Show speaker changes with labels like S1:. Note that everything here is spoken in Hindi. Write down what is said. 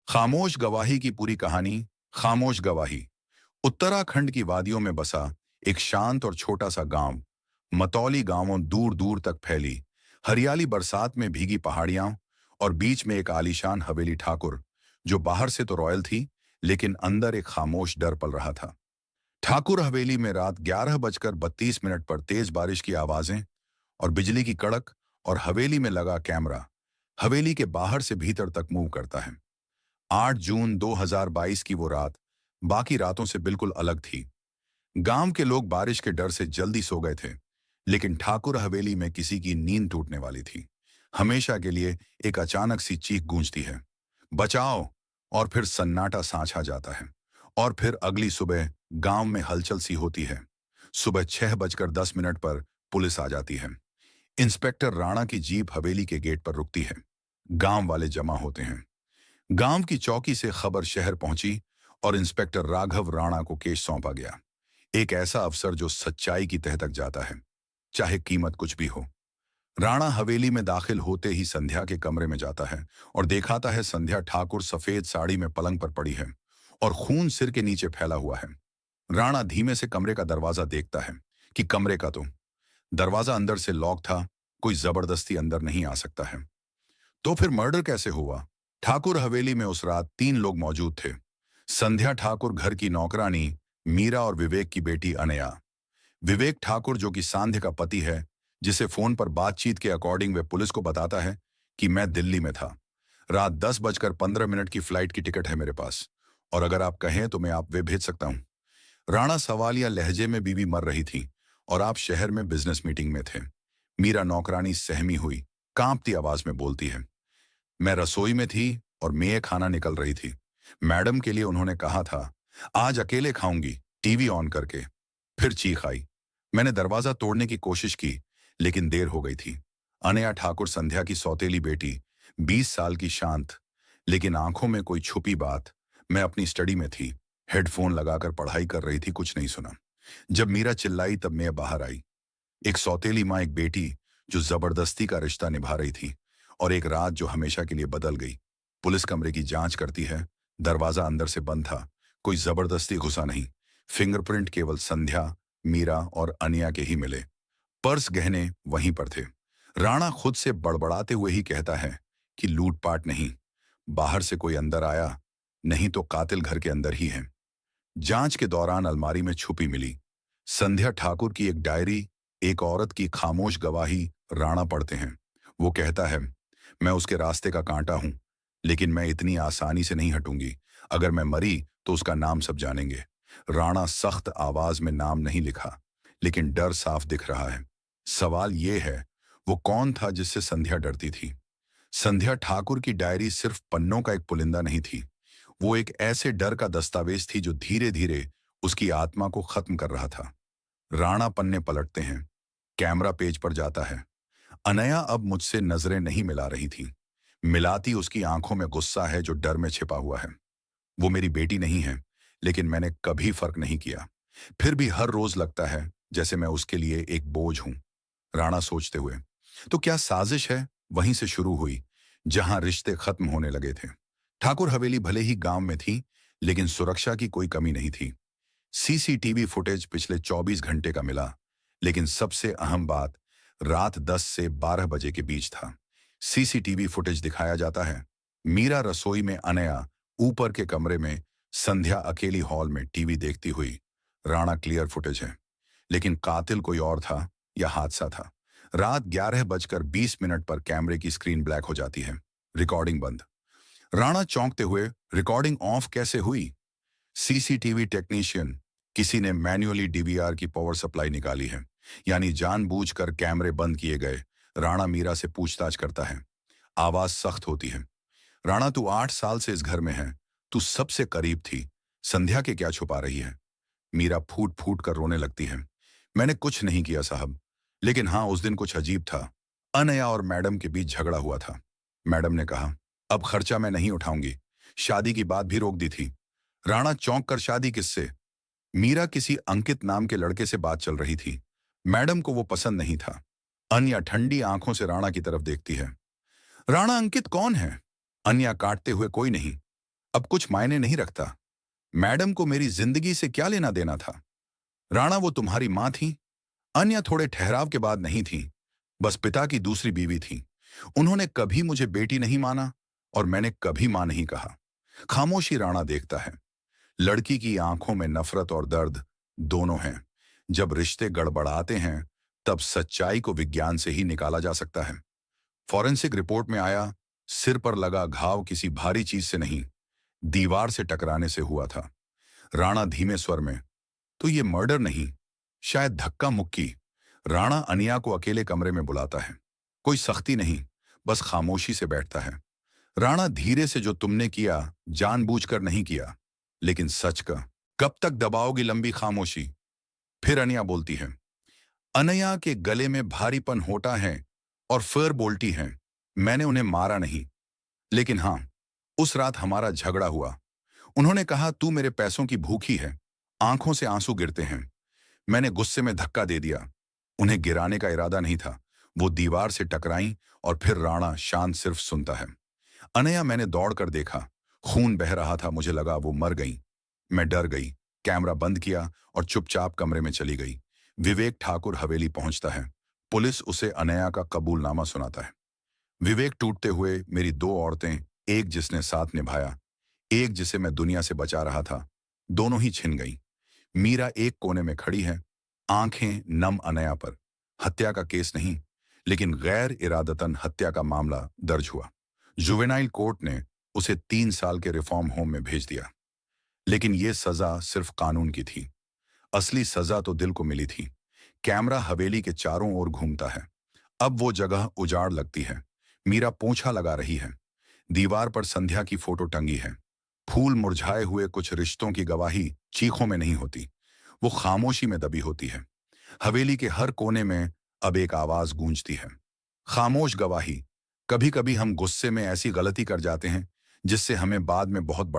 S1: खामोश गवाही की पूरी कहानी। खामोश गवाही। उत्तराखंड की वादियों में बसा एक शांत और छोटा सा गांव। मतौली गांवों दूर दूर तक फैली, हरियाली, बरसात में भीगी पहाड़ियां और बीच में एक आलीशान हवेली। ठाकुर, जो बाहर से तो रॉयल थी, लेकिन अंदर एक खामोश डर पल रहा था। ठाकुर हवेली में रात 11:32 पर तेज बारिश की आवाजें और बिजली की कड़क, और हवेली में लगा कैमरा हवेली के बाहर से भीतर तक मूव करता है। 8 जून 2022 की वो रात बाकी रातों से बिल्कुल अलग थी। गांव के लोग बारिश के डर से जल्दी सो गए थे, लेकिन ठाकुर हवेली में किसी की नींद टूटने वाली थी। हमेशा के लिए एक अचानक सी चीख गूंजती है, बचाओ। और फिर सन्नाटा सांस आ जाता है। और फिर अगली सुबह गांव में हलचल सी होती है। सुबह 6:10 पर पुलिस आ जाती है। इंस्पेक्टर राणा की जीप हवेली के गेट पर रुकती है। गांव वाले जमा होते हैं। गांव की चौकी से खबर शहर पहुंची और इंस्पेक्टर राघव राणा को केस सौंपा गया। एक ऐसा अफसर जो सच्चाई की तह तक जाता है, चाहे कीमत कुछ भी हो। राणा हवेली में दाखिल होते ही संध्या के कमरे में जाता है और दिखाता है संध्या ठाकुर सफेद साड़ी में पलंग पर पड़ी है और खून सिर के नीचे फैला हुआ है। राणा धीमे से कमरे का दरवाजा देखता है कि कमरे का तो दरवाजा अंदर से लॉक था, कोई जबरदस्ती अंदर नहीं आ सकता है। तो फिर मर्डर कैसे हुआ? ठाकुर हवेली में उस रात 3 लोग मौजूद थे। संध्या ठाकुर घर की नौकरानी, मीरा और विवेक की बेटी अनया। विवेक ठाकुर जो कि सांध्य का पति है, जिसे फोन पर बातचीत के अकॉर्डिंग वे पुलिस को बताता है कि मैं दिल्ली में था। रात 10:15 की फ्लाइट की टिकट है मेरे पास, और अगर आप कहें तो मैं आप वे भेज सकता हूं। राणा सवालिया लहजे में, बीवी मर रही थी और आप शहर में बिजनेस मीटिंग में थे। मीरा नौकरानी सहमी हुई, कांपती आवाज में बोलती है, मैं रसोई में थी और मेये खाना निकल रही थी। मैडम के लिए उन्होंने कहा था, आज अकेले खाऊंगी, टीवी ऑन करके। फिर चीख आई। मैंने दरवाजा तोड़ने की कोशिश की, लेकिन देर हो गई थी। अनया ठाकुर संध्या की सौतेली बेटी, 20 साल की, शांत, लेकिन आंखों में कोई छुपी बात। मैं अपनी स्टडी में थी, हेडफोन लगाकर पढ़ाई कर रही थी, कुछ नहीं सुना। जब मीरा चिल्लाई तब मैं बाहर आई। एक सौतेली माँ, एक बेटी जो जबरदस्ती का रिश्ता निभा रही थी, और एक रात जो हमेशा के लिए बदल गई। पुलिस कमरे की जांच करती है। दरवाजा अंदर से बंद था, कोई जबरदस्ती घुसा नहीं। फिंगरप्रिंट केवल संध्या, मीरा और अनिया के ही मिले। पर्स, गहने वहीं पर थे। राणा खुद से बड़बड़ाते हुए ही कहता है कि लूटपाट नहीं, बाहर से कोई अंदर आया, नहीं तो कातिल घर के अंदर ही है। जांच के दौरान अलमारी में छुपी मिली संध्या ठाकुर की एक डायरी, एक औरत की खामोश गवाही। राणा पढ़ते हैं। वो कहता है, मैं उसके रास्ते का कांटा हूं, लेकिन मैं इतनी आसानी से नहीं हटूंगी। अगर मैं मरी तो उसका नाम सब जानेंगे। राणा सख्त आवाज में नाम नहीं लिखा, लेकिन डर साफ दिख रहा है। सवाल ये है, वो कौन था जिससे संध्या डरती थी? संध्या ठाकुर की डायरी सिर्फ पन्नों का एक पुलिंदा नहीं थी, वो एक ऐसे डर का दस्तावेज थी जो धीरे धीरे उसकी आत्मा को खत्म कर रहा था। राणा पन्ने पलटते हैं। कैमरा पेज पर जाता है। अनया अब मुझसे नजरें नहीं मिला रही थी। मिलाती उसकी आंखों में गुस्सा है जो डर में छिपा हुआ है। वो मेरी बेटी नहीं है, लेकिन मैंने कभी फर्क नहीं किया। फिर भी हर रोज लगता है जैसे मैं उसके लिए एक बोझ हूं। राणा सोचते हुए, तो क्या साजिश है वहीं से शुरू हुई, जहां रिश्ते खत्म होने लगे थे। ठाकुर हवेली भले ही गांव में थी, लेकिन सुरक्षा की कोई कमी नहीं थी। सीसीटीवी फुटेज पिछले 24 घंटे का मिला, लेकिन सबसे अहम बात रात 10 से 12 बजे के बीच था। सीसीटीवी फुटेज दिखाया जाता है, मीरा रसोई में, अनया ऊपर के कमरे में, संध्या अकेली हॉल में टीवी देखती हुई। राणा क्लियर फुटेज है, लेकिन कातिल कोई और था या हादसा था? रात 11:20 पर कैमरे की स्क्रीन ब्लैक हो जाती है, रिकॉर्डिंग बंद। राणा चौंकते हुए, रिकॉर्डिंग ऑफ कैसे हुई? सीसीटीवी टेक्नीशियन, किसी ने मैन्युअली डीवीआर की पावर सप्लाई निकाली है, यानी जानबूझकर कैमरे बंद किए गए। राणा मीरा से पूछताछ करता है। आवाज सख्त होती है, राणा तू 8 साल से इस घर में है, तू सबसे करीब थी, संध्या के क्या छुपा रही है? मीरा फूट फूट कर रोने लगती है। मैंने कुछ नहीं किया साहब, लेकिन हाँ, उस दिन कुछ अजीब था। अनया और मैडम के बीच झगड़ा हुआ था। मैडम ने कहा, अब खर्चा मैं नहीं उठाऊंगी, शादी की बात भी रोक दी थी। राणा चौंक कर, शादी किससे? मीरा, किसी अंकित नाम के लड़के से बात चल रही थी, मैडम को वो पसंद नहीं था। अन्या ठंडी आंखों से राणा की तरफ देखती है। राणा, अंकित कौन है? अन्या काटते हुए, कोई नहीं, अब कुछ मायने नहीं रखता। मैडम को मेरी जिंदगी से क्या लेना देना था? राणा, वो तुम्हारी माँ थी, अन्य थोड़े ठहराव के बाद नहीं थी, बस पिता की दूसरी बीवी थी। उन्होंने कभी मुझे बेटी नहीं माना और मैंने कभी मां नहीं कहा। खामोशी राणा देखता है। लड़की की आंखों में नफरत और दर्द दोनों हैं। जब रिश्ते गड़बड़ाते हैं, तब सच्चाई को विज्ञान से ही निकाला जा सकता है। फॉरेंसिक रिपोर्ट में आया, सिर पर लगा घाव किसी भारी चीज से नहीं, दीवार से टकराने से हुआ था। राणा धीमे स्वर में, तो ये मर्डर नहीं, शायद धक्का मुक्की। राणा अनिया को अकेले कमरे में बुलाता है। कोई सख्ती नहीं, बस खामोशी से बैठता है। राणा धीरे से, जो तुमने किया जानबूझकर नहीं किया, लेकिन सच का। कब तक दबाओगी लंबी खामोशी? फिर अनिया बोलती है। अनया के गले में भारीपन होता है और फिर बोलती है, मैंने उन्हें मारा नहीं, लेकिन हाँ, उस रात हमारा झगड़ा हुआ। उन्होंने कहा तू मेरे पैसों की भूखी है। आंखों से आंसू गिरते हैं। मैंने गुस्से में धक्का दे दिया। उन्हें गिराने का इरादा नहीं था। वो दीवार से टकराई और फिर राणा शांत सिर्फ सुनता है। अनया, मैंने दौड़कर देखा, खून बह रहा था, मुझे लगा वो मर गई। मैं डर गई, कैमरा बंद किया और चुपचाप कमरे में चली गई। विवेक ठाकुर हवेली पहुंचता है। पुलिस उसे अनया का कबूलनामा सुनाता है। विवेक टूटते हुए, मेरी दो औरतें, एक जिसने साथ निभाया, एक जिसे मैं दुनिया से बचा रहा था, दोनों ही छिन गई। मीरा एक कोने में खड़ी है, आंखें नम। अनया पर हत्या का केस नहीं, लेकिन गैर इरादतन हत्या का मामला दर्ज हुआ। जुवेनाइल कोर्ट ने उसे 3 साल के रिफॉर्म होम में भेज दिया। लेकिन यह सजा सिर्फ कानून की थी। असली सजा तो दिल को मिली थी। कैमरा हवेली के चारों ओर घूमता है। अब वो जगह उजाड़ लगती है। मीरा पोंछा लगा रही है। दीवार पर संध्या की फोटो टंगी है। फूल मुरझाए हुए। कुछ रिश्तों की गवाही चीखों में नहीं होती, वो खामोशी में दबी होती है। हवेली के हर कोने में अब एक आवाज गूंजती है, खामोश गवाही। कभी कभी हम गुस्से में ऐसी गलती कर जाते हैं जिससे हमें बाद में बहुत